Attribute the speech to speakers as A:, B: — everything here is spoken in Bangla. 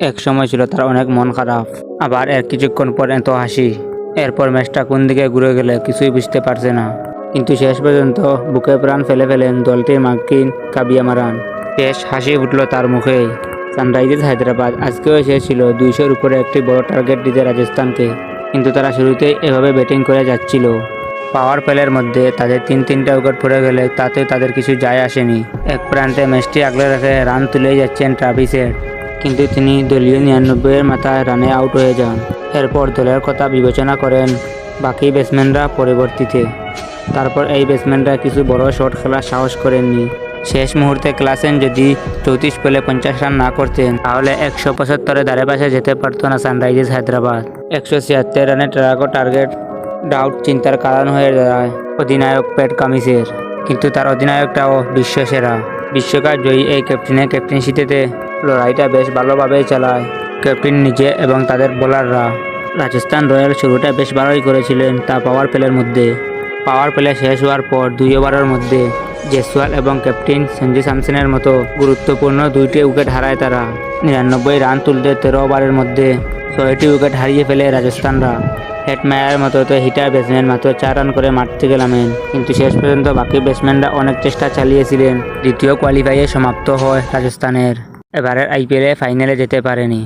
A: এক সময় ছিল তার অনেক মন খারাপ, আবার এর কিছুক্ষণ পর এত হাসি। এরপর ম্যাচটা কোন দিকে ঘুরে গেলে কিছুই বুঝতে পারছে না, কিন্তু শেষ পর্যন্ত বুকে প্রাণ ফেলে ফেলেন দলটির মার্কিন কাবিয়া মারান। শেষ হাসি উঠল তার মুখেই। সানরাইজার্স হায়দ্রাবাদ আজকেও এসেছিল 200-র উপরে একটি বড় টার্গেট দিতে রাজস্থানকে, কিন্তু তারা শুরুতেই এভাবে ব্যাটিং করে যাচ্ছিল। পাওয়ার প্লের মধ্যে তাদের তিনটা উইকেট পড়ে গেলে তাতে তাদের কিছু যায় আসেনি। এক প্রান্তে ম্যাচটি আগলে রেখে রান তুলেই যাচ্ছেন ট্রাভিস হেড, কিন্তু তিনি দলীয় 99-এর মাথায় রানে আউট হয়ে যান। এরপর দলের কথা বিবেচনা করেন বাকি ব্যাটসম্যানরা পরবর্তীতে। তারপর এই ব্যাটসম্যানরা কিছু বড় শট খেলার সাহস করেননি। শেষ মুহূর্তে ক্লাসেন যদি 34 বলে 50 রান না করতেন, তাহলে 175-এ ধারে পাশে যেতে পারত না সানরাইজার্স হায়দ্রাবাদ। 176 রানের টার্গেট ডাউট চিন্তার কারণ হয়ে দাঁড়ায় অধিনায়ক প্যাট কামিন্সের, কিন্তু তার অধিনায়কটাও বিশ্বসেরা। বিশ্বকাপ জয়ী এই ক্যাপ্টেনের ক্যাপ্টেন্সিতে লড়াইটা বেশ ভালোভাবেই চালায় ক্যাপ্টেন নিজে এবং তাদের বোলাররা। রাজস্থান রয়্যাল শুরুটা বেশ ভালোই করেছিলেন তা পাওয়ার প্লের মধ্যে। পাওয়ার প্লে শেষ হওয়ার পর 2 ওভারের মধ্যে জেসওয়াল এবং ক্যাপ্টেন সঞ্জু স্যামসনের মতো গুরুত্বপূর্ণ 2টি উইকেট হারায় তারা। 99 রান তুলতে 13 ওভারের মধ্যে 6টি উইকেট হারিয়ে ফেলে রাজস্থানরা। হেটমায়ারের মতো তো হিটার ব্যাটসম্যান মাত্র 4 রান করে মাঠ থেকে নামেন, কিন্তু শেষ পর্যন্ত বাকি ব্যাটসম্যানরা অনেক চেষ্টা চালিয়েছিলেন। দ্বিতীয় কোয়ালিফাইয়ে সমাপ্ত হয় রাজস্থানের। এবারের IPL ফাইনালে যেতে পারেনি।